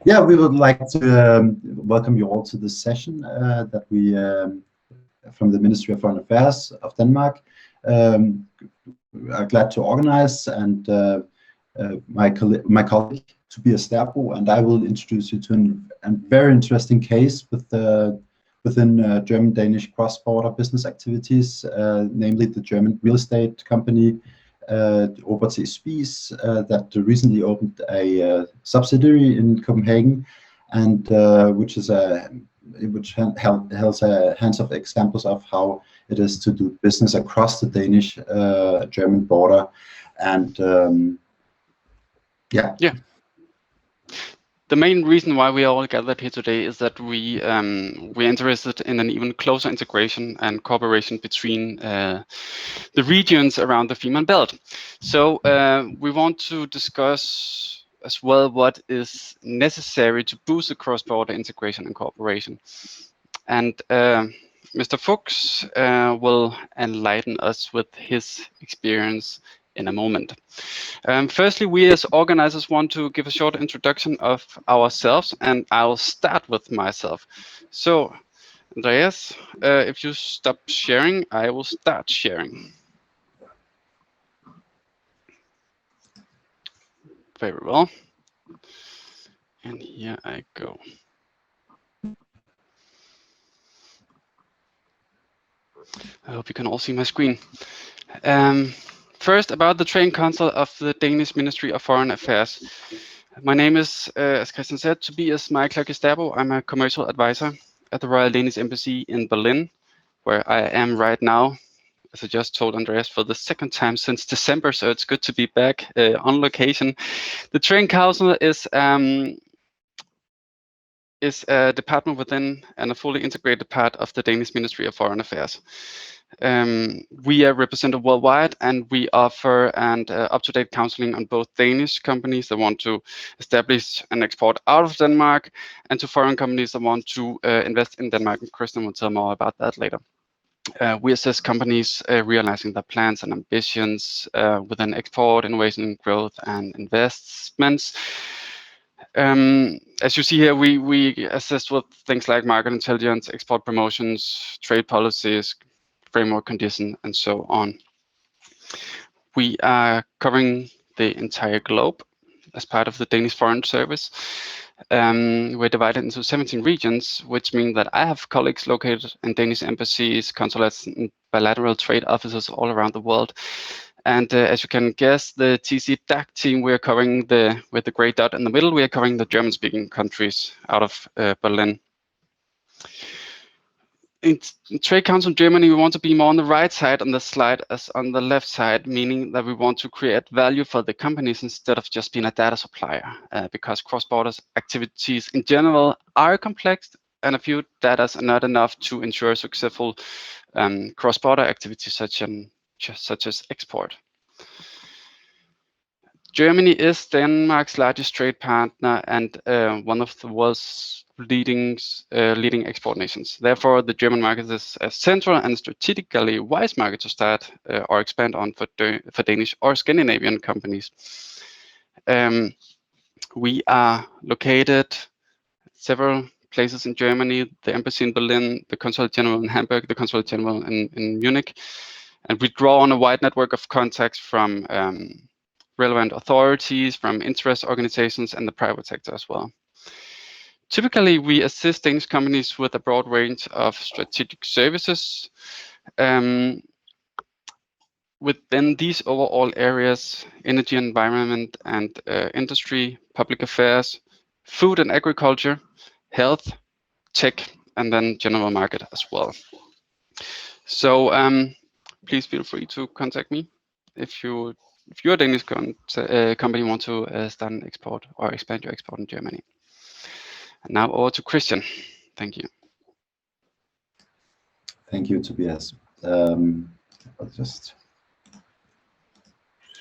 Yeah, we would like to welcome you all to this session that we, from the Ministry of Foreign Affairs of Denmark, are glad to organize. And my colleague Tobias Sterbo and I will introduce you to a very interesting case within German-Danish cross-border business activities, namely the German real estate company Obertsee Spies that recently opened a subsidiary in Copenhagen, and which has hands-off examples of how it is to do business across the Danish-German border. And yeah. The main reason why we are all gathered here today is that we're interested in an even closer integration and cooperation between the regions around the Fehmarnbelt. So we want to discuss as well what is necessary to boost the cross-border integration and cooperation. And Mr. Fuchs will enlighten us with his experience in a moment. Firstly, we as organizers want to give a short introduction of ourselves, and I'll start with myself. So, Andreas, if you stop sharing, I will start sharing. Very well. And here I go. I hope you can all see my screen. First, about the Trade Council of the Danish Ministry of Foreign Affairs. My name is, as Christian said, Tobias Sterbo. I'm a commercial advisor at the Royal Danish Embassy in Berlin, where I am right now, as I just told Andreas, for the second time since December, so it's good to be back on location. The Trade Council is a department within and a fully integrated part of the Danish Ministry of Foreign Affairs. We are represented worldwide, and we offer up-to-date counseling on both Danish companies that want to establish and export out of Denmark, and to foreign companies that want to invest in Denmark. And Christian will tell more about that later. We assist companies realizing their plans and ambitions within export, innovation, growth, and investments. As you see here, we assist with things like market intelligence, export promotions, trade policies, framework condition, and so on. We are covering the entire globe as part of the Danish Foreign Service. We're divided into 17 regions, which means that I have colleagues located in Danish embassies, consulates, and bilateral trade offices all around the world. And as you can guess, the TC DAC team, we're covering with the gray dot in the middle, we are covering the German-speaking countries out of Berlin. In Trade Council Germany, we want to be more on the right side on the slide as on the left side, meaning that we want to create value for the companies instead of just being a data supplier, because cross-border activities in general are complex, and a few data are not enough to ensure successful cross-border activities such as export. Germany is Denmark's largest trade partner and one of the world's leading export nations. Therefore, the German market is a central and strategically wise market to start or expand on for Danish or Scandinavian companies. We are located several places in Germany: the embassy in Berlin, the consulate general in Hamburg, the consulate general in Munich, and we draw on a wide network of contacts from relevant authorities, from interest organizations, and the private sector as well. Typically, we assist Danish companies with a broad range of strategic services. Within these overall areas: energy, environment and industry, public affairs, food and agriculture, health, tech, and then general market as well. So please feel free to contact me if you're a Danish company want to start an export or expand your export in Germany. And now over to Christian. Thank you. Thank you, Tobias. I'll just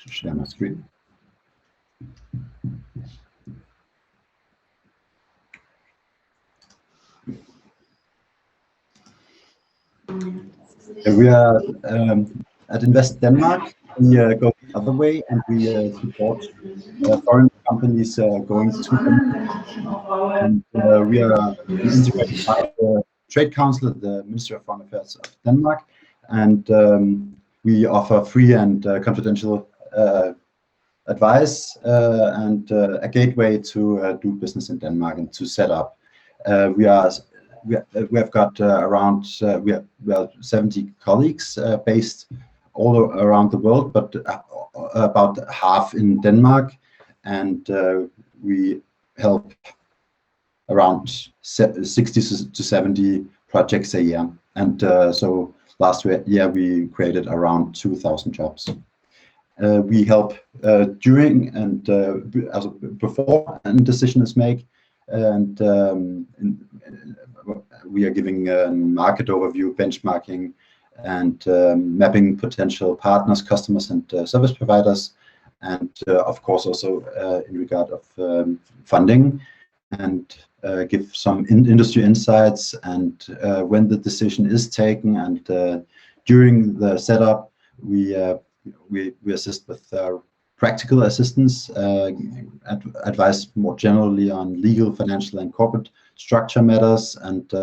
share my screen. We are at Invest Denmark. We go a other way, and we support foreign companies going to Denmark. And we integrate by the Trade Council, the Ministry of Foreign Affairs of Denmark, and we offer free and confidential advice and a gateway to do business in Denmark and to set up. We have got around we have 70 colleagues based all around the world, but about half in Denmark, and we help around 60 to 70 projects a year. And so last year we created around 2,000 jobs. We help during and before a decision is made, and we are giving a market overview, benchmarking, and mapping potential partners, customers, and service providers, and of course also in regard of funding, and give some industry insights, and when the decision is taken, and during the setup we assist with practical assistance, advice more generally on legal, financial, and corporate structure matters, and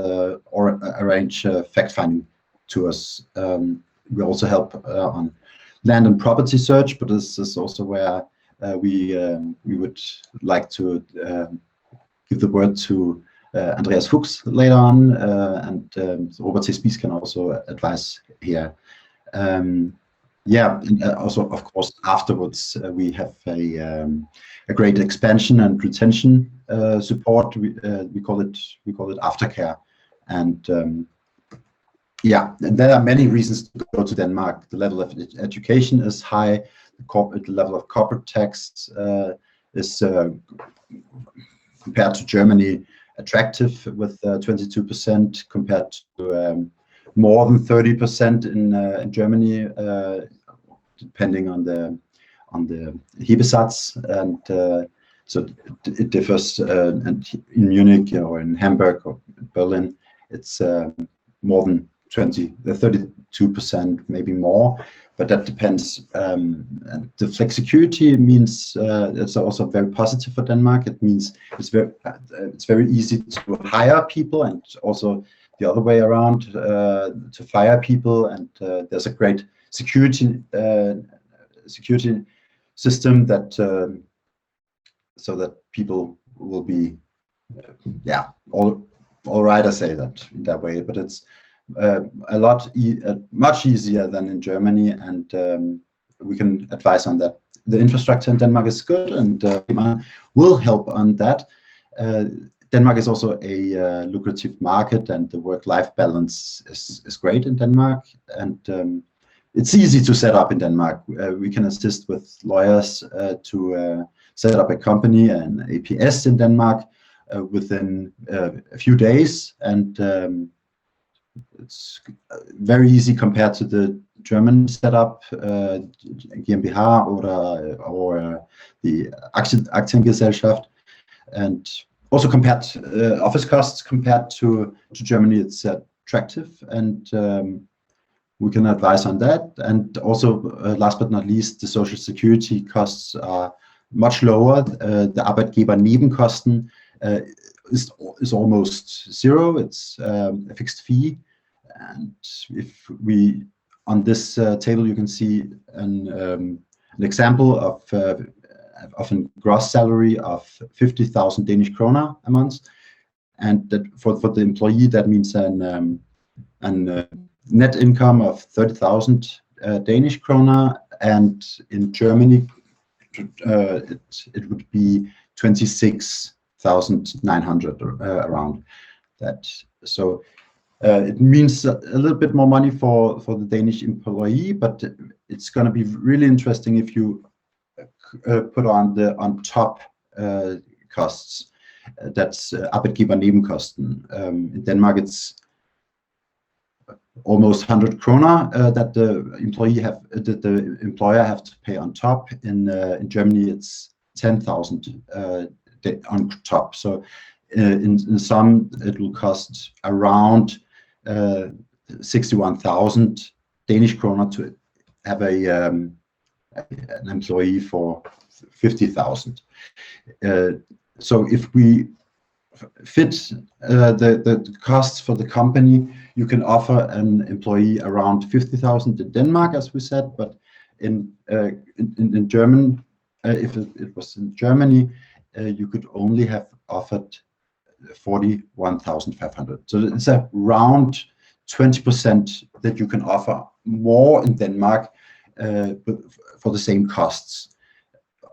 or arrange fact-finding tours. We also help on land and property search, but this is also where we would like to give the word to Andreas Fuchs later on, and Robert C. Spies can also advise here. Yeah, and also of course afterwards we have a great expansion and retention support. We call it aftercare, and yeah, and there are many reasons to go to Denmark. The level of education is high. The level of corporate tax is compared to Germany attractive, with 22% compared to more than 30% in Germany, depending on the Hebesatz, and so it differs. And in Munich or in Hamburg or Berlin, it's more than 32%, maybe more, but that depends. And the flexicurity means it's also very positive for Denmark. It means it's very easy to hire people, and also the other way around, to fire people, and there's a great security system that so that people will be all right, I say that in that way, but it's much easier than in Germany, and we can advise on that. The infrastructure in Denmark is good, and will help on that. Denmark is also a lucrative market, and the work-life balance is great in Denmark, and it's easy to set up in Denmark. We can assist with lawyers to set up a company, an APS in Denmark, within a few days, and it's very easy compared to the German setup, GmbH or the Aktiengesellschaft, and also compared to office costs compared to Germany, it's attractive, and we can advise on that. And also, last but not least, the social security costs are much lower. The Arbeitgebernebenkosten is almost zero. It's a fixed fee, and if we on this table you can see an example of a gross salary of 50,000 Danish kroner a month, and that for the employee that means an net income of 30,000 Danish kroner, and in Germany it would be 26,900 around that. So it means a little bit more money for the Danish employee, but it's going to be really interesting if you put on top costs. That's Arbeitgebernebenkosten. In Denmark, it's almost 100 kroner that the employer have to pay on top. In Germany, it's 10,000 on top. So in sum, it will cost around 61,000 Danish kroner to have a an employee for 50,000. So if we fit the costs for the company, you can offer an employee around 50,000 in Denmark, as we said, but in German, if it was in Germany, you could only have offered 41,500. So it's around 20% that you can offer more in Denmark for the same costs.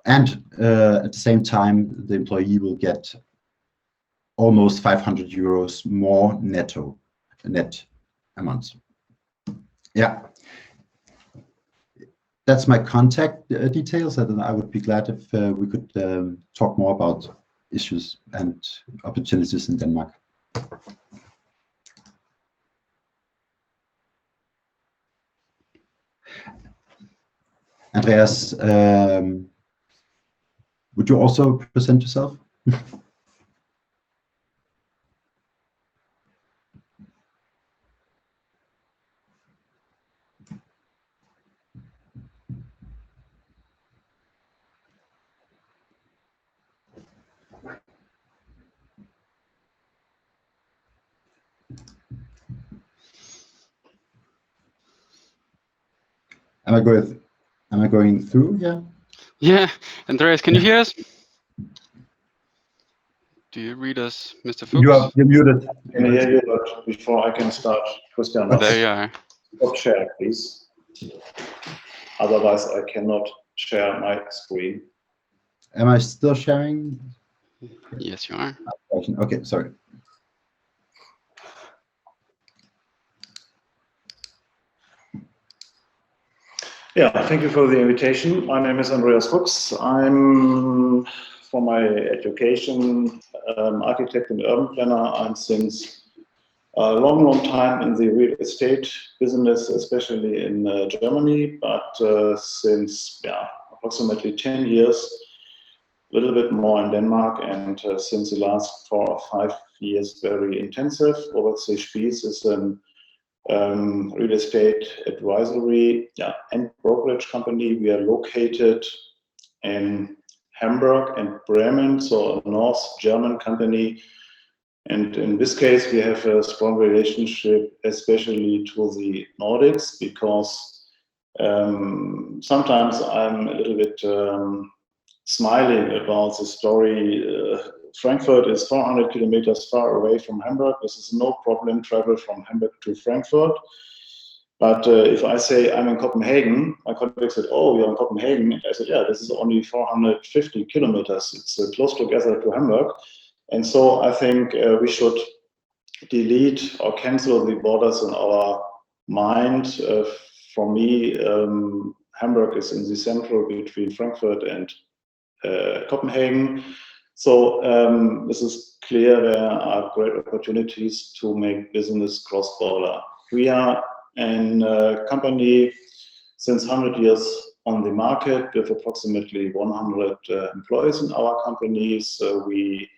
And at the same time, the employee will get almost 500 euros more net a month. Yeah. That's my contact details, and I would be glad if we could talk more about issues and opportunities in Denmark. Andreas, would you also present yourself? Am I going through? Yeah. Yeah, Andreas, can you hear us? Do you read us, Mr. Fuchs? You're muted. Can I hear you, but before I can start, Christian, There you are. stop share, please. Otherwise, I cannot share my screen. Am I still sharing? Yes, you are. Okay, sorry. Yeah, thank you for the invitation. My name is Andreas Fuchs. I'm, for my education, architect and urban planner. I'm since a long time in the real estate business, especially in Germany, but since approximately 10 years, a little bit more in Denmark, and since the last 4 or 5 years, very intensive. Robert C. Spies is an real estate advisory and brokerage company. We are located in Hamburg and Bremen, so a North German company. And in this case, we have a strong relationship, especially to the Nordics, because sometimes I'm a little bit smiling about the story. Frankfurt is 400 kilometers far away from Hamburg. This is no problem, travel from Hamburg to Frankfurt. But if I say I'm in Copenhagen, my colleague said, "Oh, you're in Copenhagen." And I said, "Yeah, this is only 450 kilometers. It's close together to Hamburg." And so I think we should delete or cancel the borders in our mind. For me, Hamburg is in the central between Frankfurt and Copenhagen. So this is clear there are great opportunities to make business cross-border. We are a company since 100 years on the market with approximately 100 employees in our company. So we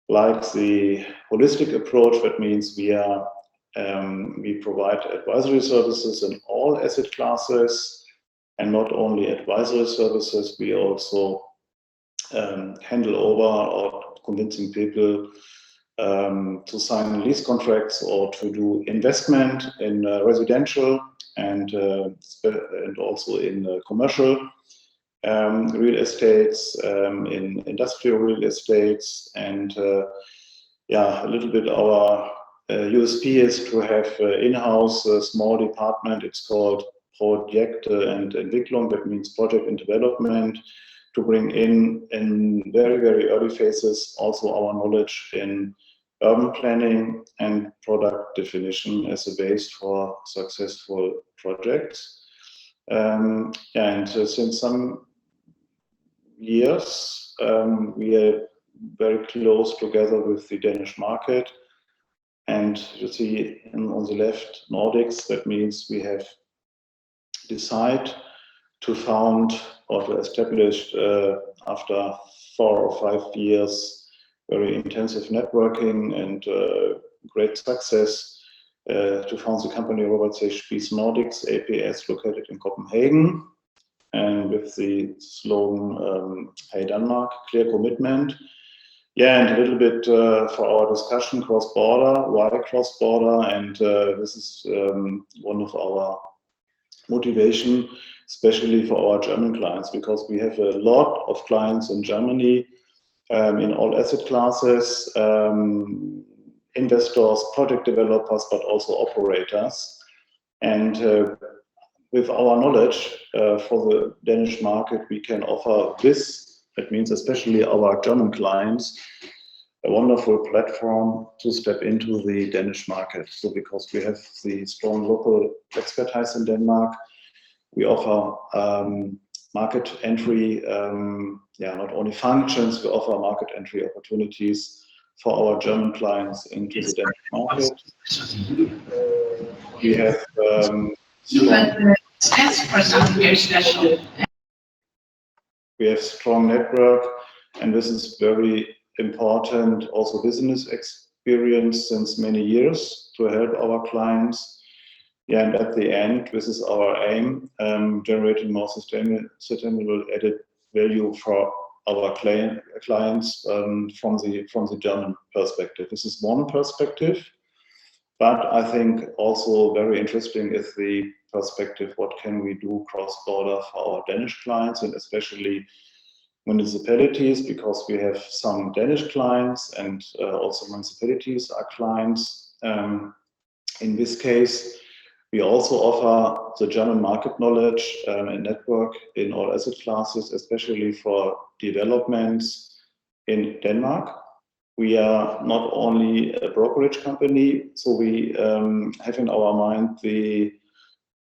like the holistic approach. That means we provide advisory services in all asset classes, and not only advisory services, we also handle over or convincing people to sign lease contracts or to do investment in residential and also in commercial real estates, in industrial real estates, and a little bit our USP is to have in-house a small department. It's called Project and Entwicklung. That means project and development, to bring in very, very early phases also our knowledge in urban planning and product definition as a base for successful projects. And since some years, we are very close together with the Danish market. And you see on the left, Nordics, that means we have decided to found or to establish after 4 or 5 years very intensive networking and great success to found the company Robert C. Spies Nordics APS located in Copenhagen. and with the slogan Hey Denmark, clear commitment. Yeah, and a little bit for our discussion, cross-border, why cross-border, and this is one of our motivation, especially for our German clients, because we have a lot of clients in Germany in all asset classes, investors, project developers, but also operators. And with our knowledge for the Danish market, we can offer this, that means especially our German clients, a wonderful platform to step into the Danish market. So because we have the strong local expertise in Denmark, we offer market entry, not only functions, we offer market entry opportunities for our German clients into the Danish market. We have strong network, and this is very important, also business experience since many years to help our clients. Yeah, and at the end, this is our aim, generating more sustainable added value for our clients from the German perspective. This is one perspective, but I think also very interesting is the perspective, what can we do cross-border for our Danish clients, and especially municipalities, because we have some Danish clients and also municipalities are clients. In this case, we also offer the German market knowledge and network in all asset classes, especially for developments in Denmark. We are not only a brokerage company, so we have in our mind the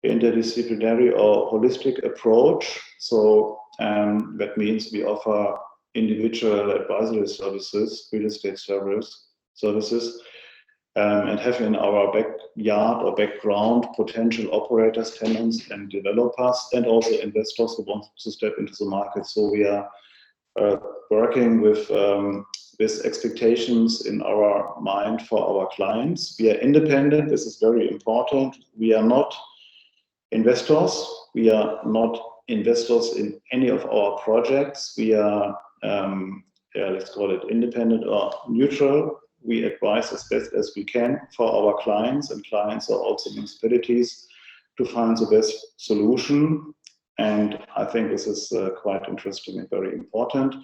interdisciplinary or holistic approach. So that means we offer individual advisory services, real estate services, and have in our backyard or background potential operators, tenants, and developers, and also investors who want to step into the market. So we are working with expectations in our mind for our clients. We are independent. This is very important. We are not investors. We are not investors in any of our projects. We are, let's call it independent or neutral. We advise as best as we can for our clients, and clients are also municipalities, to find the best solution. And I think this is quite interesting and very important.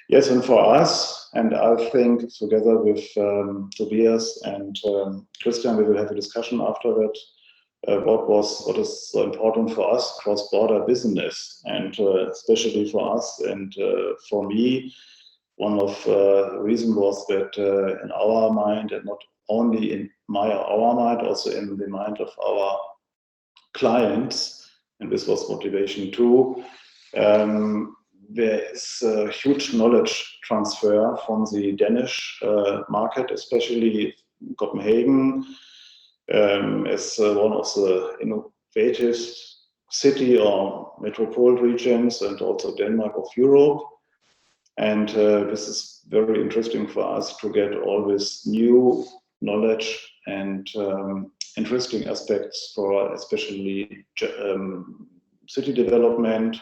Yes, and for us, and I think together with Tobias and Christian, we will have a discussion after that. What is so important for us, cross-border business, and especially for us and for me, one of the reasons was that in our mind, and not only in our mind, also in the mind of our clients, and this was motivation too, there is a huge knowledge transfer from the Danish market, especially Copenhagen, as one of the innovative city or metropole regions, and also Denmark of Europe. And this is very interesting for us to get all this new knowledge and interesting aspects for especially city development,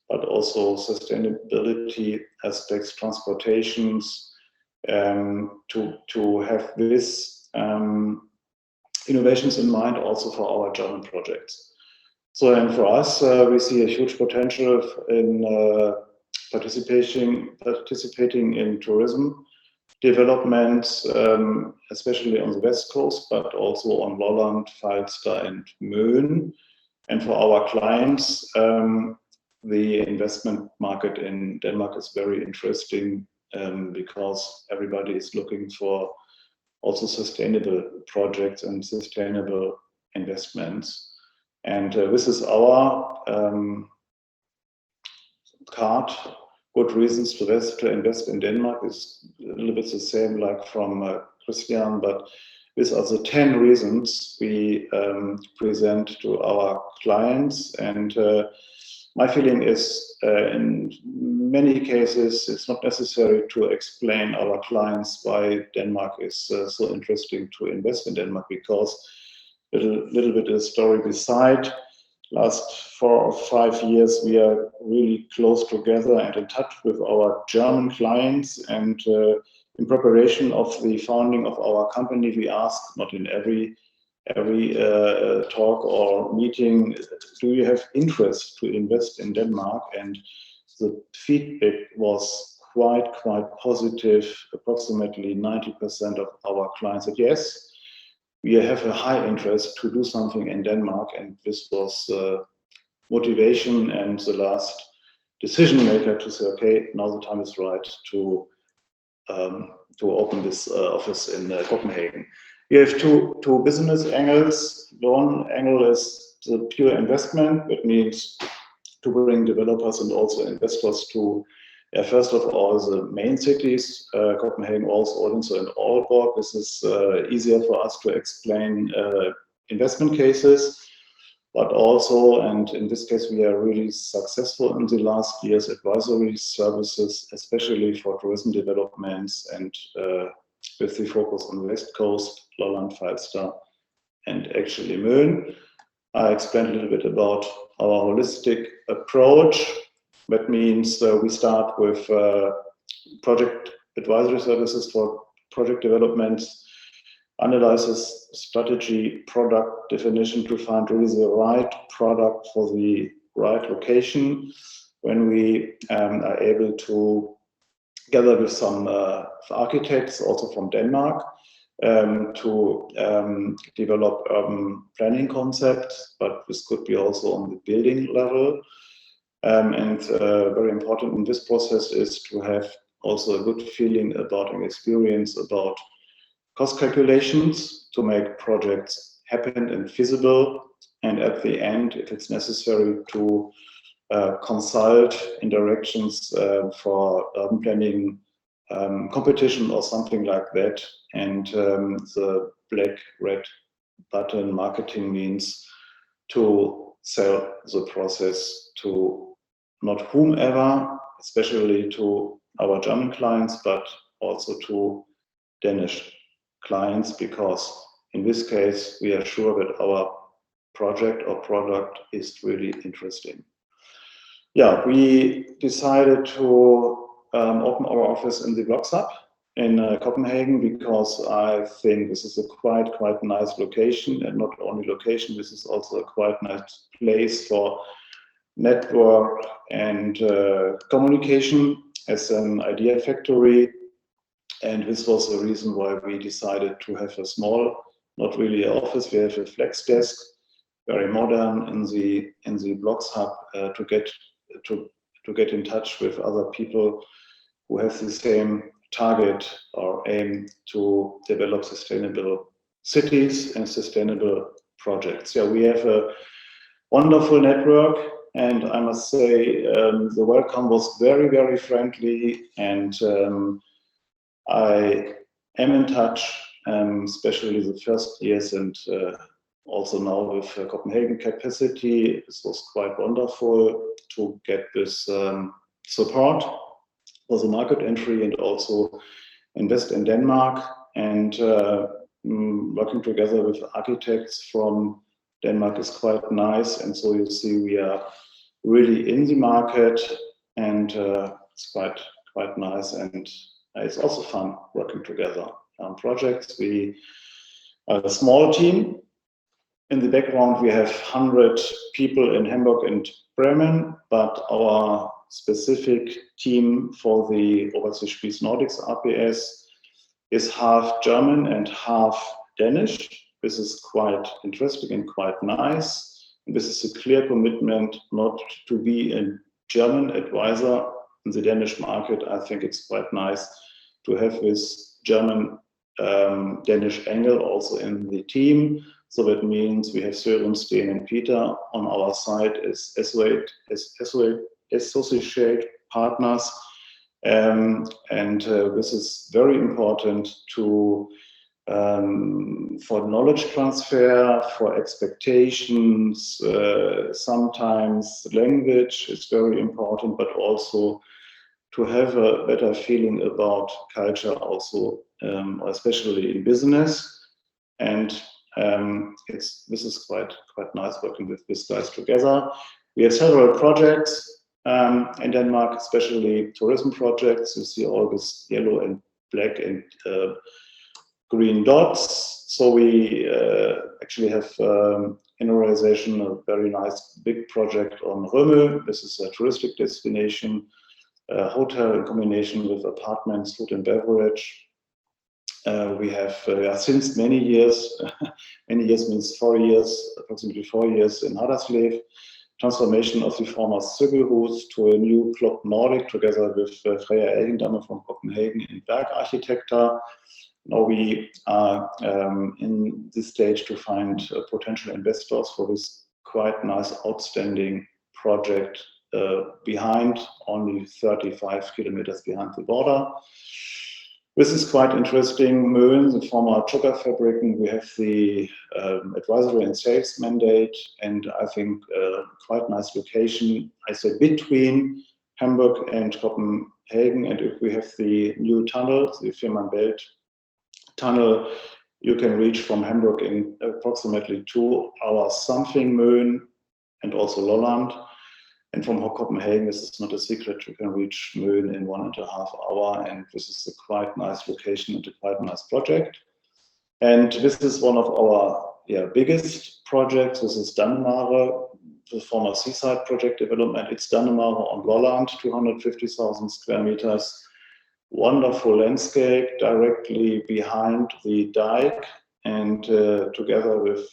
but also sustainability aspects, transportations, to have this innovations in mind also for our German projects. So, and for us, we see a huge potential in participating in tourism developments, especially on the West Coast, but also on Lolland, Falster, and Møn. And for our clients, the investment market in Denmark is very interesting because everybody is looking for also sustainable projects and sustainable investments. And this is our card. Good reasons to invest in Denmark is a little bit the same like from Christian, but these are the 10 reasons we present to our clients. And my feeling is in many cases, it's not necessary to explain our clients why Denmark is so interesting to invest in Denmark, because little bit of story beside. last 4 or 5 years, we are really close together and in touch with our German clients. And in preparation of the founding of our company, we ask, not in every talk or meeting, do you have interest to invest in Denmark? And the feedback was quite positive. Approximately 90% of our clients said yes, we have a high interest to do something in Denmark, and this was motivation and the last decision maker to say, okay, now the time is right to open this office in Copenhagen. We have two business angles. One angle is the pure investment. That means to bring developers and also investors to, first of all, the main cities, Copenhagen, also in Aalborg. This is easier for us to explain investment cases, but also, and in this case, we are really successful in the last years, advisory services, especially for tourism developments and with the focus on West Coast, Lolland, Falster, and actually Möen. I explained a little bit about our holistic approach. That means we start with project advisory services for project developments, analysis, strategy, product definition to find really the right product for the right location. When we are able to gather with some architects, also from Denmark, to develop urban planning concepts, but this could be also on the building level. And very important in this process is to have also a good feeling about and experience about cost calculations to make projects happen and feasible. And at the end, if it's necessary, to consult in directions for urban planning competition or something like that. And the black red button marketing means to sell the process to not whomever, especially to our German clients, but also to Danish clients, because in this case we are sure that our project or product is really interesting. Yeah, we decided to open our office in the Blocks Hub in Copenhagen, because I think this is a quite nice location, and not only location, this is also a quite nice place for network and communication as an idea factory. And this was the reason why we decided to have a small, not really an office, we have a flex desk, very modern in the Blocks Hub, to get in touch with other people who have the same target or aim to develop sustainable cities and sustainable projects. Yeah, we have a wonderful network, and I must say the welcome was very friendly, and I am in touch, especially the first years, and also now with Copenhagen capacity. This was quite wonderful to get this support for the market entry and also invest in Denmark, and working together with architects from Denmark is quite nice. And so you see we are really in the market, and it's quite nice, and it's also fun working together on projects. We are a small team. In the background, we have 100 people in Hamburg and Bremen, but our specific team for the Overseas Nordics RPS is half German and half Danish. This is quite interesting and quite nice. And this is a clear commitment not to be a German advisor in the Danish market. I think it's quite nice to have this German Danish angle also in the team. So that means we have Søren, Sten, and Peter on our side as associate partners. And this is very important to for knowledge transfer, for expectations. Sometimes language is very important, but also to have a better feeling about culture also, especially in business. And This is quite nice working with these guys together. We have several projects in Denmark, especially tourism projects. You see all this yellow and black and green dots. So we actually have in realization a very nice big project on Römö. This is a touristic destination, a hotel in combination with apartments, food and beverage. We have since many years, many years means 4 years, approximately 4 years in Haderslev, transformation of the former Søgelhus to a new Club Nordic together with Freya Elgendamme from Copenhagen and Berg Architecta. Now we are in this stage to find potential investors for this quite nice, outstanding project behind, only 35 kilometers behind the border. This is quite interesting. Möen, the former sugar fabric, we have the advisory and sales mandate, and I think quite nice location. I say between Hamburg and Copenhagen, and if we have the new tunnel, the Fehmarnbelt tunnel, you can reach from Hamburg in approximately 2 hours something, Möen and also Lolland. And from Copenhagen, this is not a secret, you can reach Möen in 1.5 hours, and this is a quite nice location and a quite nice project. And this is one of our biggest projects. This is Dannemare, the former seaside project development. It's Dannemare on Lolland, 250,000 square meters. Wonderful landscape directly behind the dike, and together with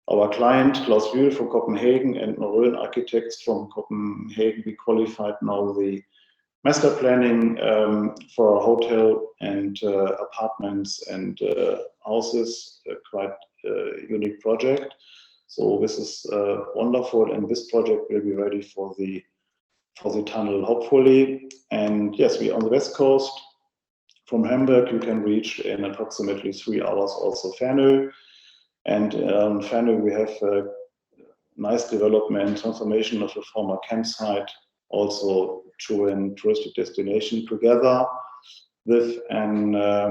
our client, Klaus Wühl from Copenhagen and Norrøn Architects from Copenhagen, we qualified now the master planning for a hotel and apartments and houses, a quite unique project. So this is wonderful, and this project will be ready for the tunnel, hopefully. And yes, we are on the west coast. From Hamburg, you can reach in approximately 3 hours also Fehmarnbelt. And on Fehmarnbelt, we have a nice development, transformation of a former campsite, also to a touristic destination together with a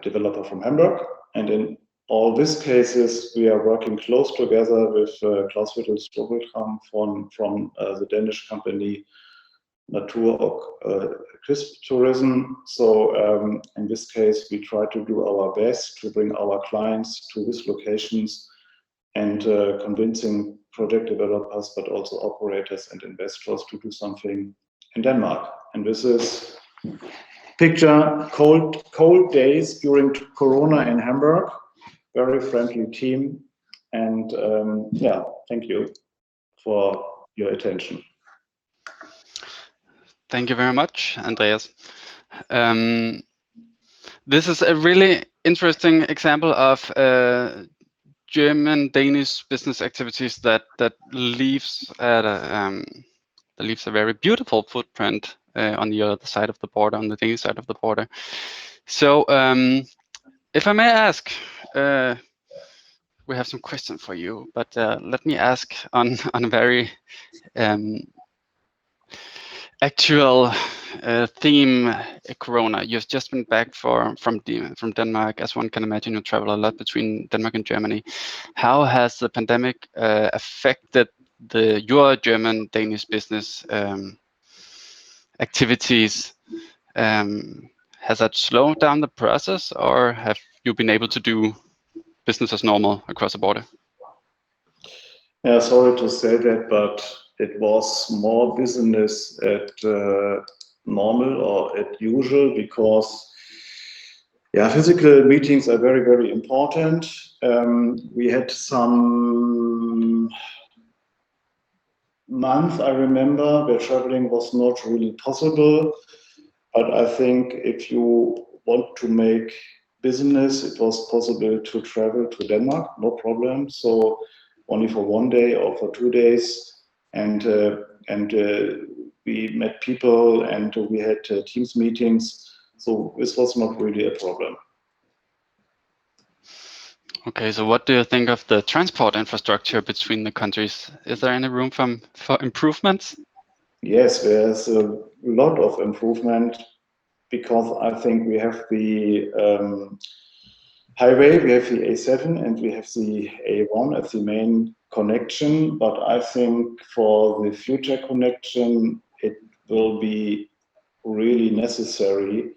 developer from Hamburg. And in all these cases, we are working close together with Klaus Wühl from the Danish company Natur og Tourism. So in this case, we try to do our best to bring our clients to these locations and convincing project developers, but also operators and investors to do something in Denmark. And this is picture cold days during Corona in Hamburg. Very friendly team. And thank you for your attention. Thank you very much, Andreas. This is a really interesting example of German-Danish business activities that leaves a very beautiful footprint on the other side of the border, on the Danish side of the border. So, if I may ask, we have some questions for you, but let me ask on a very actual theme, Corona. You've just been back from Denmark. As one can imagine, you travel a lot between Denmark and Germany. How has the pandemic affected your German-Danish business activities? Has that slowed down the process, or have you been able to do business as normal across the border? Yeah, sorry to say that, but it was more business at normal or at usual, because physical meetings are very, very important. We had some month, I remember, where traveling was not really possible. But I think if you want to make business, it was possible to travel to Denmark, no problem. So only for 1 day or for 2 days. And we met people and we had Teams meetings. So this was not really a problem. Okay, so what do you think of the transport infrastructure between the countries? Is there any room for improvements? Yes, there's a lot of improvement, because I think we have the highway. We have the A7 and we have the A1 as the main connection, but I think for the future connection, it will be really necessary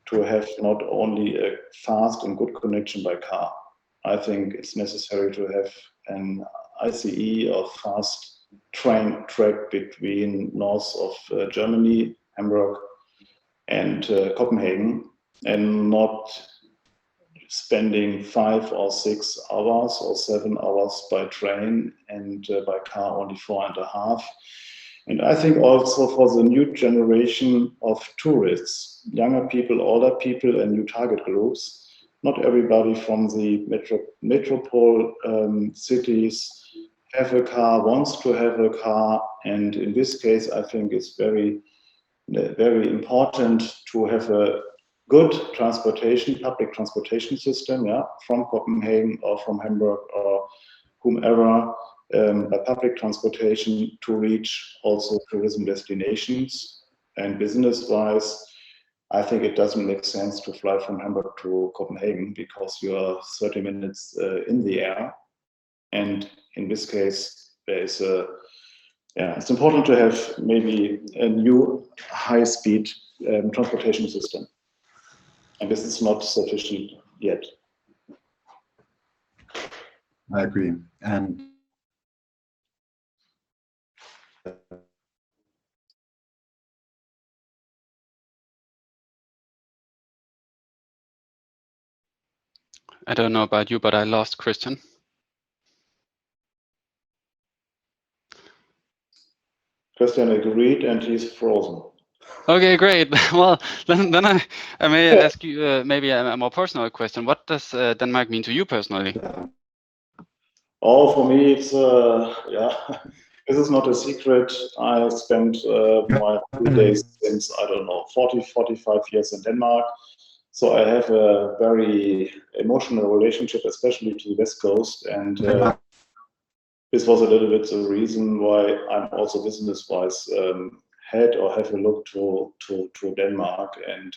to have not only a fast and good connection by car. I think it's necessary to have an ICE or fast train track between north of Germany, Hamburg, and Copenhagen, and not spending 5 or 6 hours or 7 hours by train and by car only 4.5. And I think also for the new generation of tourists, younger people, older people, and new target groups, not everybody from the metropole cities have a car, wants to have a car, and in this case, I think it's very, very important to have a good transportation, public transportation system, yeah, from Copenhagen or from Hamburg or whomever, by public transportation to reach also tourism destinations. And business-wise, I think it doesn't make sense to fly from Hamburg to Copenhagen because you are 30 minutes in the air. And in this case, there is it's important to have maybe a new high-speed transportation system. And this is not sufficient yet. I agree. And I don't know about you, but I lost Christian. Christian agreed, and he's frozen. Okay, great. Well, then I may ask you maybe a more personal question. What does Denmark mean to you personally? Oh, for me, it's this is not a secret. I spent my days since, I don't know, 40, 45 years in Denmark. So I have a very emotional relationship, especially to the West Coast. And this was a little bit the reason why I'm also business-wise have a look to Denmark. And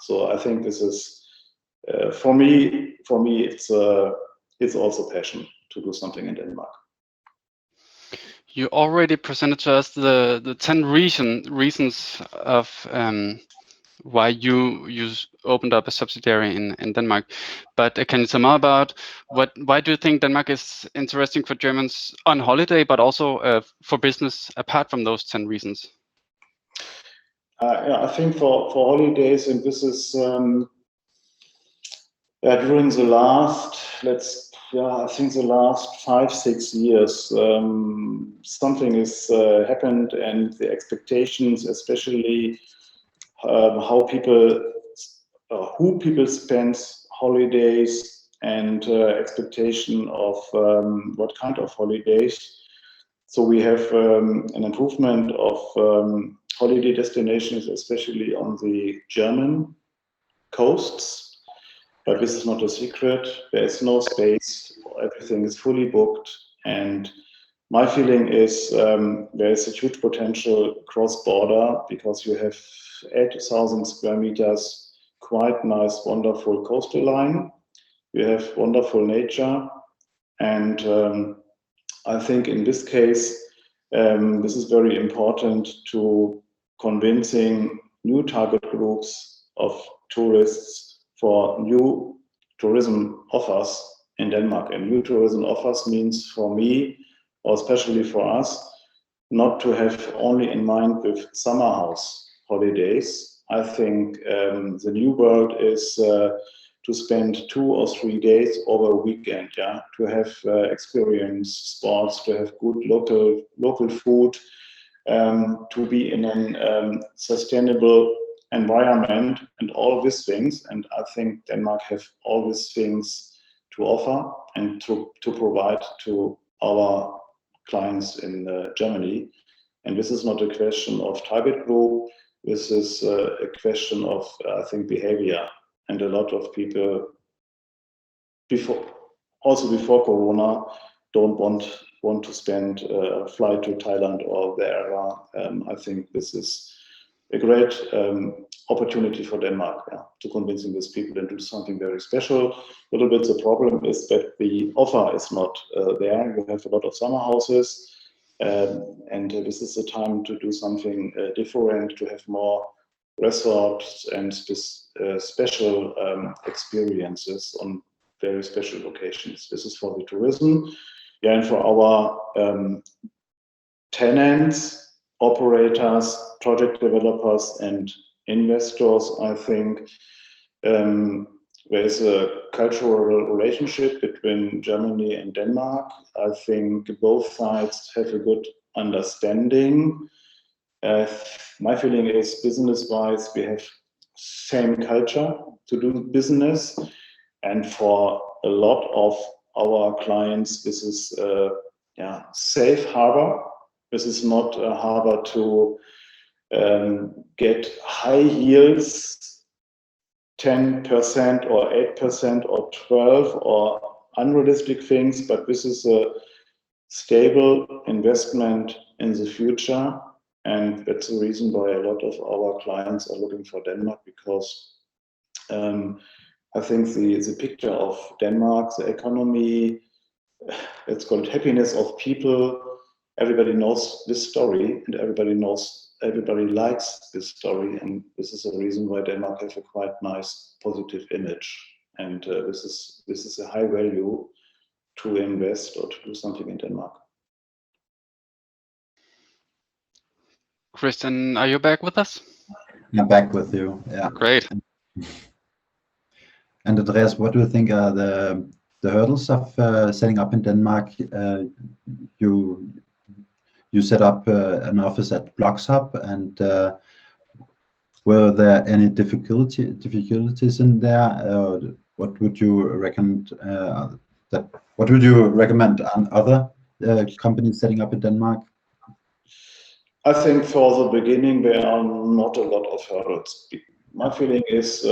so I think this is, for me, it's also passion to do something in Denmark. You already presented to us the 10 reasons of why you opened up a subsidiary in Denmark. But can you tell more about why do you think Denmark is interesting for Germans on holiday, but also for business apart from those 10 reasons? I think for holidays, and this is during the last, I think the last 5-6 years, something has happened, and the expectations, especially who people spend holidays, and expectation of what kind of holidays. So we have an improvement of holiday destinations, especially on the German coasts. But this is not a secret. There is no space. Everything is fully booked. And my feeling is there is a huge potential cross-border because you have 8,000 square meters, quite nice, wonderful coastal line. You have wonderful nature. And I think in this case, this is very important to convincing new target groups of tourists for new tourism offers in Denmark. And new tourism offers means for me, or especially for us, not to have only in mind with summer house holidays. I think the new world is to spend 2 or 3 days over a weekend, to have experience sports, to have good local food, to be in a sustainable environment and all these things. And I think Denmark have all these things to offer and to provide to our clients in Germany. And this is not a question of target group. This is a question of, I think, behavior. And a lot of people before Corona don't want to spend a flight to Thailand or wherever. I think this is a great opportunity for Denmark, to convincing these people and do something very special. A little bit the problem is that the offer is not there. You have a lot of summer houses, and this is the time to do something different, to have more resorts and special experiences on very special locations. This is for the tourism. And for our tenants, operators, project developers, and investors, I think there is a cultural relationship between Germany and Denmark. I think both sides have a good understanding. My feeling is, business-wise, we have same culture to do business, and for a lot of our clients, this is safe harbor. This is not a harbor to get high yields, 10% or 8% or 12% or unrealistic things, but this is a stable investment in the future. And that's the reason why a lot of our clients are looking for Denmark, because I think the picture of Denmark, the economy, let's call it happiness of people, everybody knows this story, and everybody likes this story, and this is the reason why Denmark has a quite nice positive image, and this is a high value to invest or to do something in Denmark. Christian, are you back with us? I'm back with you. Yeah. Great. And Andreas, what do you think are the hurdles of setting up in Denmark? You set up an office at Bloxhub, and were there any difficulties in there? What would you recommend? What would you recommend on other companies setting up in Denmark? I think for the beginning there are not a lot of hurdles. My feeling is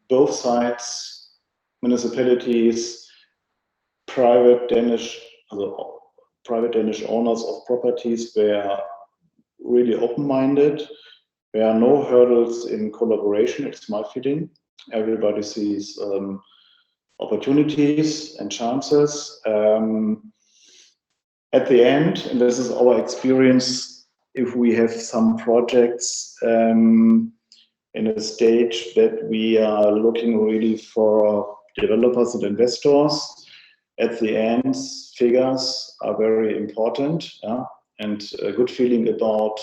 both sides, municipalities, private Danish owners of properties, they are really open-minded. There are no hurdles in collaboration, it's my feeling. Everybody sees opportunities and chances. At the end, and this is our experience, if we have some projects in a stage that we are looking really for developers and investors, at the end, figures are very important, and a good feeling about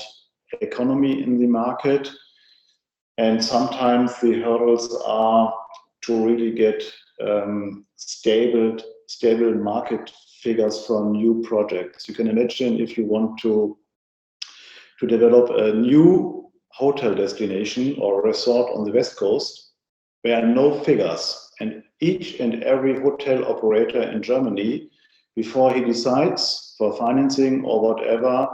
economy in the market. And sometimes the hurdles are to really get stable market figures from new projects. You can imagine if you want to develop a new hotel destination or resort on the West Coast, there are no figures. And each and every hotel operator in Germany, before he decides for financing or whatever,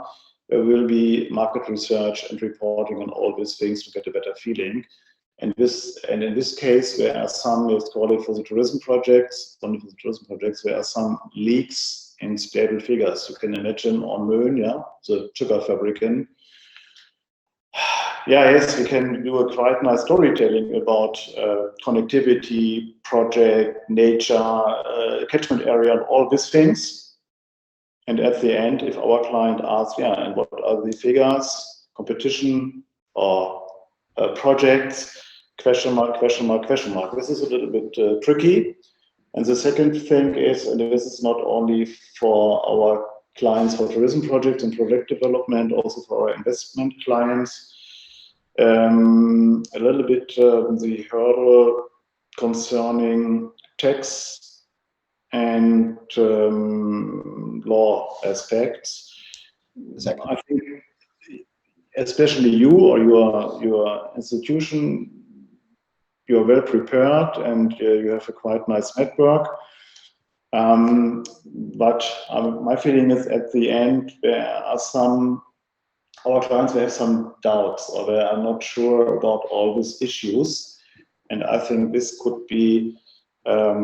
there will be market research and reporting on all these things to get a better feeling. And in this case, there are some, let's call it for the tourism projects, only for the tourism projects, there are some leaks in stable figures. You can imagine on Möen, the sugar fabrican. Yes, we can do a quite nice storytelling about connectivity, project, nature, catchment area, and all these things. And at the end, if our client asks, and what are the figures, competition, or projects, question mark, question mark, question mark. This is a little bit tricky. And the second thing is, and this is not only for our clients for tourism projects and project development, also for our investment clients, a little bit the hurdle concerning tax and law aspects. Exactly. I think especially you or your institution, you are well prepared and you have a quite nice network. But my feeling is at the end there are our clients have some doubts or they are not sure about all these issues. And I think this could be a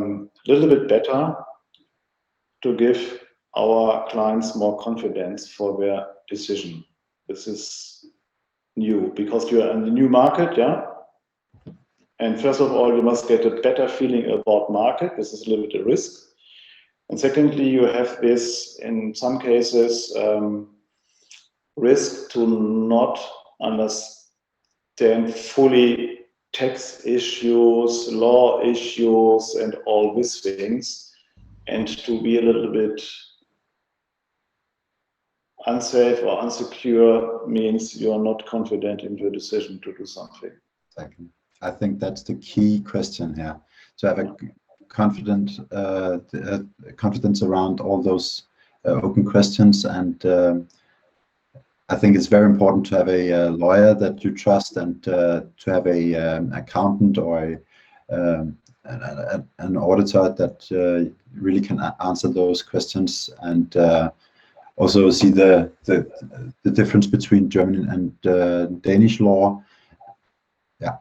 little bit better to give our clients more confidence for their decision. This is new because you are in the new market, yeah. And first of all, you must get a better feeling about market. This is a little bit a risk. And secondly, you have this, in some cases, risk to not understand fully tax issues, law issues, and all these things, and to be a little bit unsafe or unsecure means you are not confident in your decision to do something. Exactly. I think that's the key question here. To have a confidence around all those open questions, and I think it's very important to have a lawyer that you trust, and to have a accountant or an auditor that really can answer those questions, and also see the difference between German and Danish law. Yeah.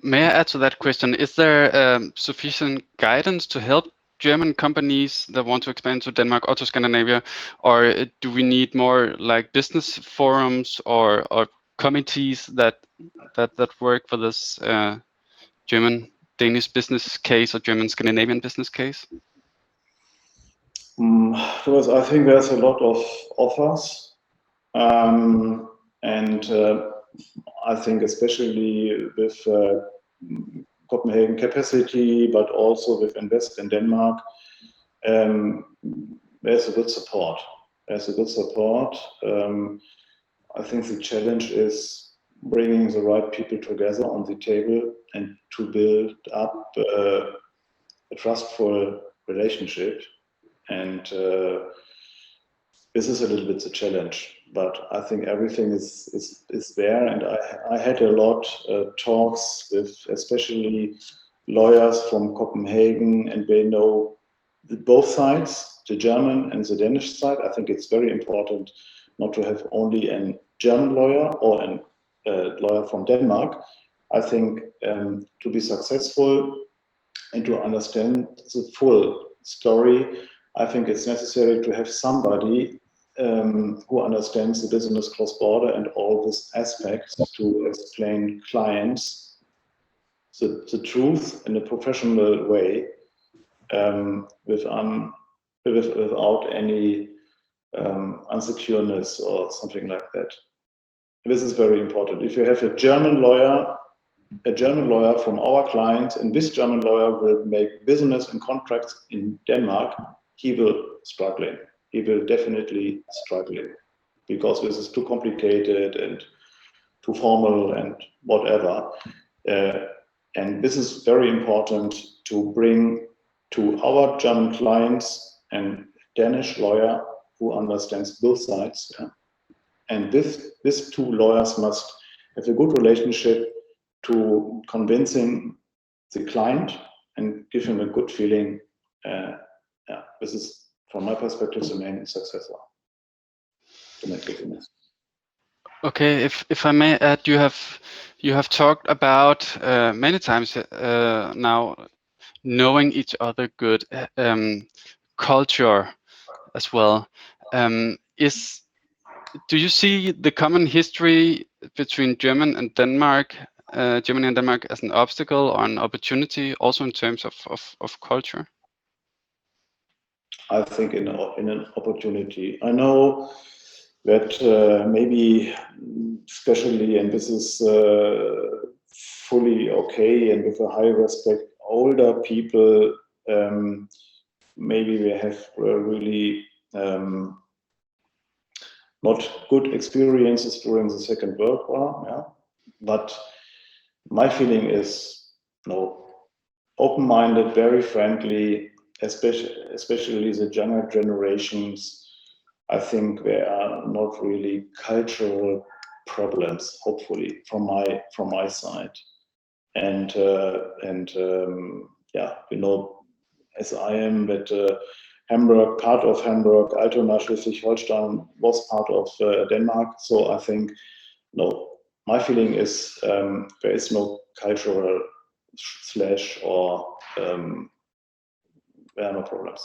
May I add to that question? Is there sufficient guidance to help German companies that want to expand to Denmark or to Scandinavia, or do we need more like business forums or committees that work for this German Danish business case or German Scandinavian business case? Because I think there's a lot of offers, and I think especially with Copenhagen capacity, but also with Invest in Denmark, there's a good support. I think the challenge is bringing the right people together on the table and to build up a trustful relationship. And this is a little bit the challenge, but I think everything is there. And I had a lot talks with especially lawyers from Copenhagen, and they know both sides, the German and the Danish side. I think it's very important not to have only a German lawyer or a lawyer from Denmark. I think to be successful and to understand the full story, I think it's necessary to have somebody who understands the business cross-border and all these aspects to explain clients the truth in a professional way, without any unsecureness or something like that. This is very important. If you have a German lawyer from our clients, and this German lawyer will make business and contracts in Denmark, he will struggling. He will definitely struggling because this is too complicated and too formal and whatever. And this is very important to bring to our German clients and Danish lawyer who understands both sides. Yeah? And these two lawyers must have a good relationship to convincing the client and give him a good feeling. This is, from my perspective, the main successor to make business. Okay, if I may add, you have talked about many times now knowing each other good, culture as well. Do you see the common history between Germany and Denmark as an obstacle or an opportunity, also in terms of culture? I think in an opportunity. I know that maybe, especially, and this is fully okay and with a high respect, older people, maybe they have really not good experiences during the Second World War. Yeah? But my feeling is open-minded, very friendly, especially the younger generations. I think there are not really cultural problems, hopefully, from my side. And as I am, that Hamburg, part of Hamburg, Altona, Schleswig-Holstein was part of Denmark. So I think, my feeling is there is no cultural slash or there are no problems.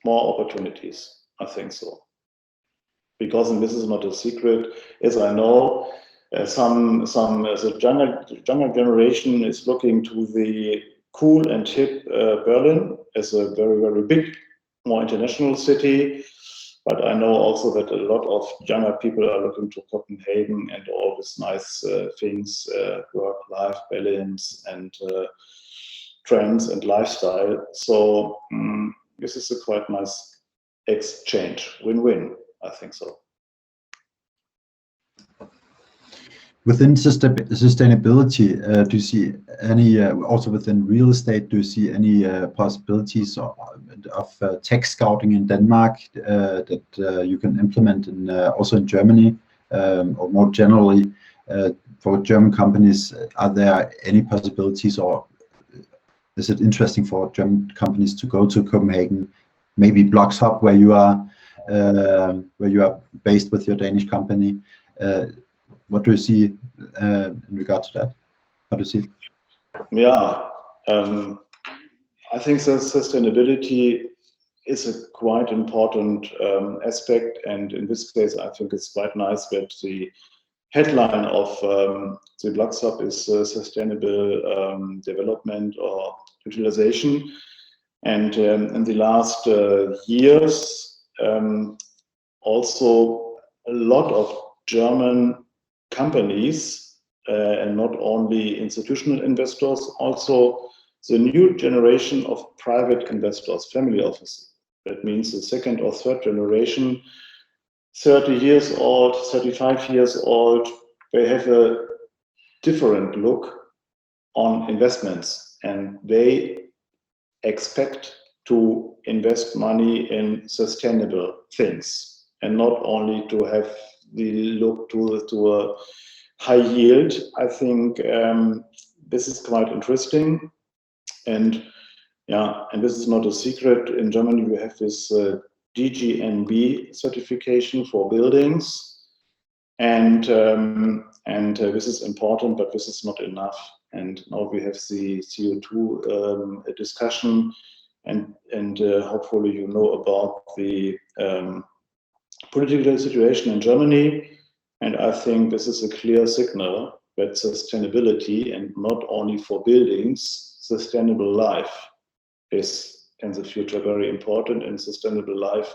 More opportunities, I think so. because, and this is not a secret, as I know, the younger generation is looking to the cool and hip Berlin as a very, very big, more international city. But I know also that a lot of younger people are looking to Copenhagen and all these nice things, work-life balance and trends and lifestyle. So this is a quite nice exchange, win-win, I think so. Within sustainability, do you see any, also within real estate, do you see any possibilities of tech scouting in Denmark that you can implement in, also in Germany, or more generally for German companies? Are there any possibilities, or is it interesting for German companies to go to Copenhagen, maybe Bloxhub, where you are based with your Danish company? What do you see in regard to that? How do you see it? Yeah, I think that sustainability is a quite important aspect, and in this case, I think it's quite nice that the headline of the Bloxhub is sustainable development or utilization. And in the last years, also a lot of German companies, and not only institutional investors, also the new generation of private investors, family offices. That means the second or third generation, 30 years old, 35 years old, they have a different look on investments, and they expect to invest money in sustainable things and not only to have the look to a high yield. I think this is quite interesting, and yeah, and this is not a secret. In Germany, we have this DGNB certification for buildings, and this is important, but this is not enough. And now we have the CO2 discussion, and hopefully you know about the political situation in Germany. And I think this is a clear signal that sustainability, and not only for buildings, sustainable life is in the future very important. And sustainable life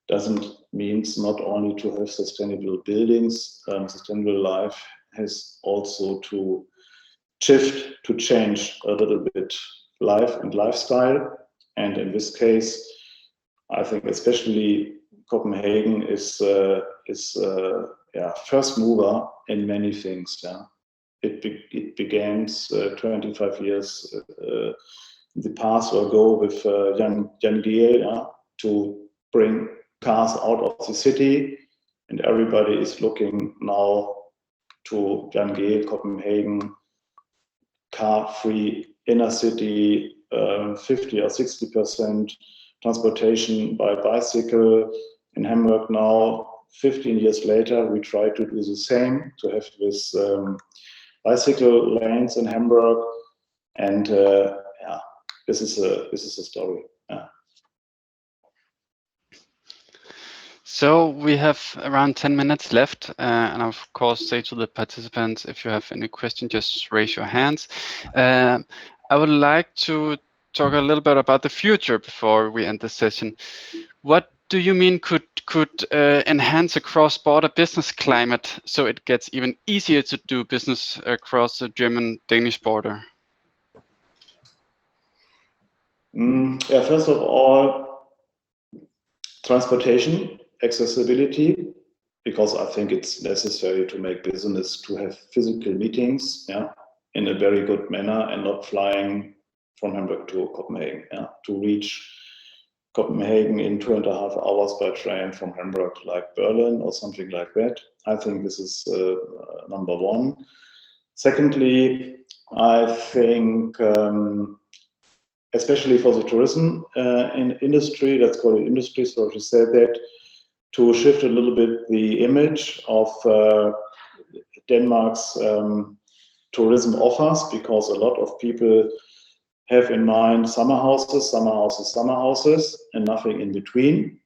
doesn't mean not only to have sustainable buildings. Sustainable life has also to shift, to change a little bit life and lifestyle. And in this case, I think especially Copenhagen is first mover in many things. Yeah, it began 25 years in the past ago with Jan Gehl, to bring cars out of the city, and everybody is looking now to Jan Gehl, Copenhagen, car-free inner city, 50 or 60% transportation by bicycle. In Hamburg now, 15 years later, we try to do the same, to have this bicycle lanes in Hamburg, and this is a story. Yeah. So we have around 10 minutes left, and of course say to the participants, if you have any question, just raise your hands. I would like to talk a little bit about the future before we end the session. What do you mean could enhance a cross-border business climate so it gets even easier to do business across the German-Danish border? Yeah, first of all, transportation, accessibility, because I think it's necessary to make business to have physical meetings, in a very good manner, and not flying from Hamburg to Copenhagen, to reach Copenhagen in 2.5 hours by train from Hamburg, like Berlin or something like that. I think this is number one. Secondly, I think especially for the tourism industry, let's call it industry, so to say that, to shift a little bit the image of Denmark's tourism offers, because a lot of people have in mind summer houses, and nothing in between.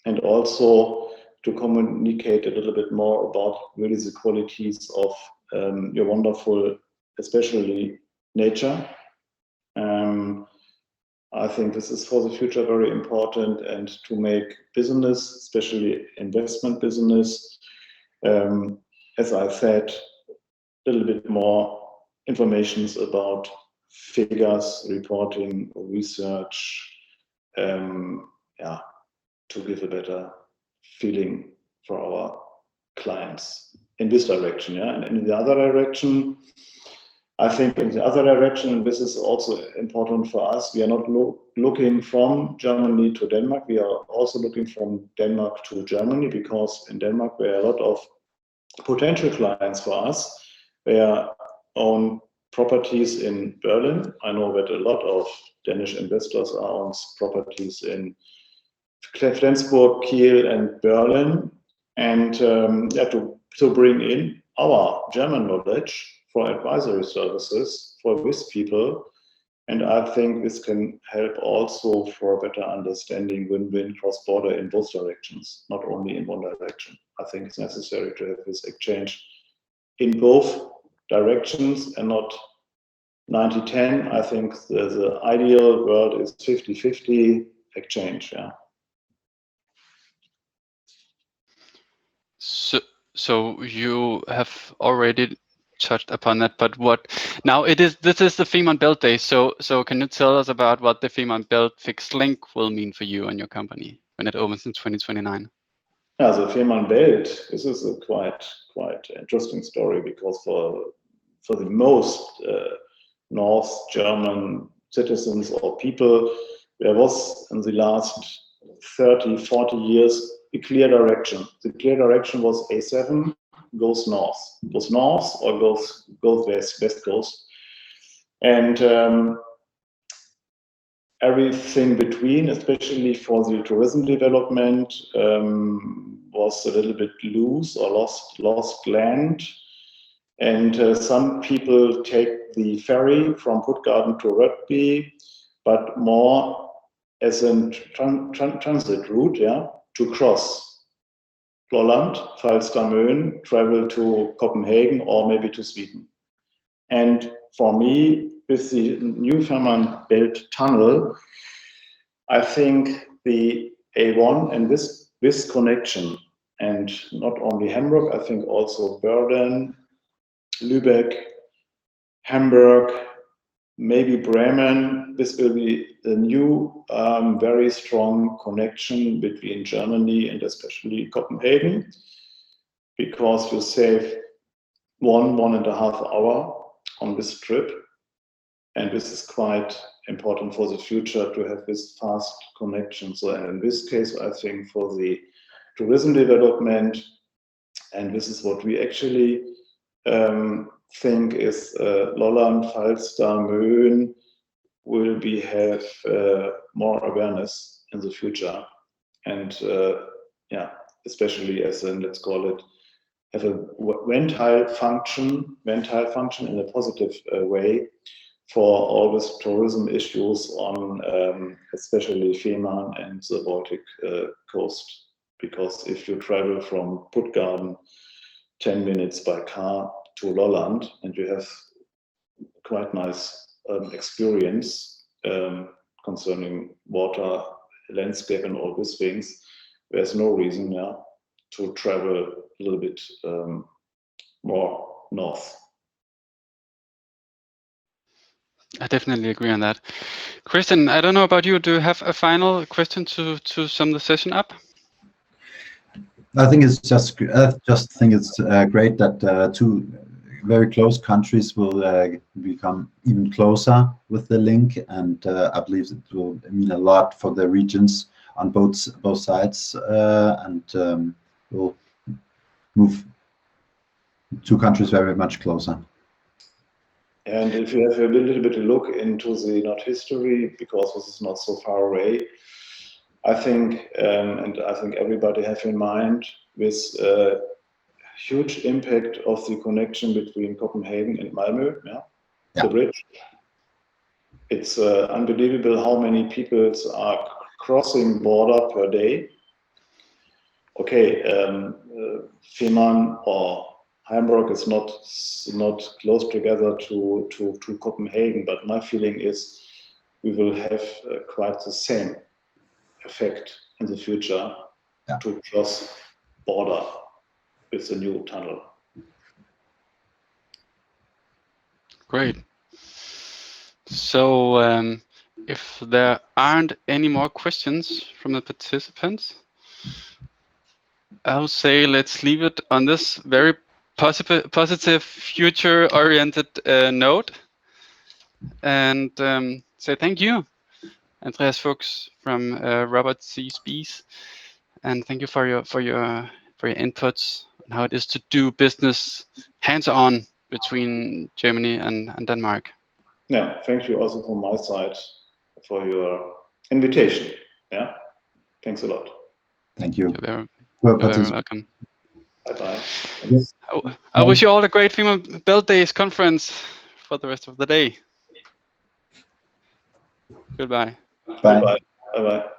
And also to communicate a little bit more about really the qualities of your wonderful, especially nature. I think this is for the future very important, and to make business, especially investment business, as I said, a little bit more informations about figures, reporting, research, to give a better feeling for our clients in this direction. And in the other direction, I think in the other direction, this is also important for us. We are not looking from Germany to Denmark. We are also looking from Denmark to Germany, because in Denmark there are a lot of potential clients for us. They own properties in Berlin. I know that a lot of Danish investors own properties in Flensburg, Kiel, and Berlin, and to bring in our German knowledge for advisory services for these people. And I think this can help also for better understanding win-win cross-border in both directions, not only in one direction. I think it's necessary to have this exchange in both directions and not 90-10. I think the ideal world is 50-50 exchange. So you have already touched upon that, but this is the Fehmarnbelt Day. So can you tell us about what the Fehmarnbelt fixed link will mean for you and your company when it opens in 2029? Yeah, the Fehmarnbelt, this is a quite interesting story, because for the most North German citizens or people, there was in the last 30-40 years a clear direction. The clear direction was A7 goes north or goes west coast, and everything between, especially for the tourism development, was a little bit loose or lost land. And some people take the ferry from Puttgarden to Rødby, but more as a transit route, to cross Lolland, Falster, Möen, travel to Copenhagen or maybe to Sweden. And for me, with the new Fehmarnbelt tunnel, I think the A1 and this connection, and not only Hamburg, I think also Berlin, Lübeck, Hamburg, maybe Bremen, this will be a new, very strong connection between Germany and especially Copenhagen, because you save 1.5 hour on this trip. And this is quite important for the future to have this fast connection. So in this case, I think for the tourism development, and this is what we actually think is Lolland, Falster, Möen will have more awareness in the future, and especially as in, let's call it, have a ventile function in a positive way for all these tourism issues on especially Fehmarn and the Baltic coast. Because if you travel from Puttgarden 10 minutes by car to Lolland, and you have quite nice experience concerning water, landscape, and all these things, there's no reason to travel a little bit more north. I definitely agree on that. Christian, I don't know about you. Do you have a final question to sum the session up? I think it's just great that two very close countries will become even closer with the link, and I believe it will mean a lot for the regions on both sides, and will move two countries very much closer. And if you have a little bit of look into the not history, because this is not so far away, I think, and I think everybody have in mind this huge impact of the connection between Copenhagen and Malmö, the bridge. It's unbelievable how many people are crossing border per day. okay, Fehmarn or Hamburg is not close together to Copenhagen, but my feeling is we will have quite the same effect in the future to cross border with the new tunnel. Great. So if there aren't any more questions from the participants, I'll say let's leave it on this very positive, future-oriented note, and say thank you, Andreas Fuchs from Robert C. Spies, and thank you for your inputs on how it is to do business hands-on between Germany and Denmark. Yeah, thank you also from my side for your invitation. Yeah, thanks a lot. Thank you. You're very welcome. Bye-bye. Yes. I wish you all a great Fehmarnbelt Days conference for the rest of the day. Goodbye. Bye. Bye-bye. Bye-bye.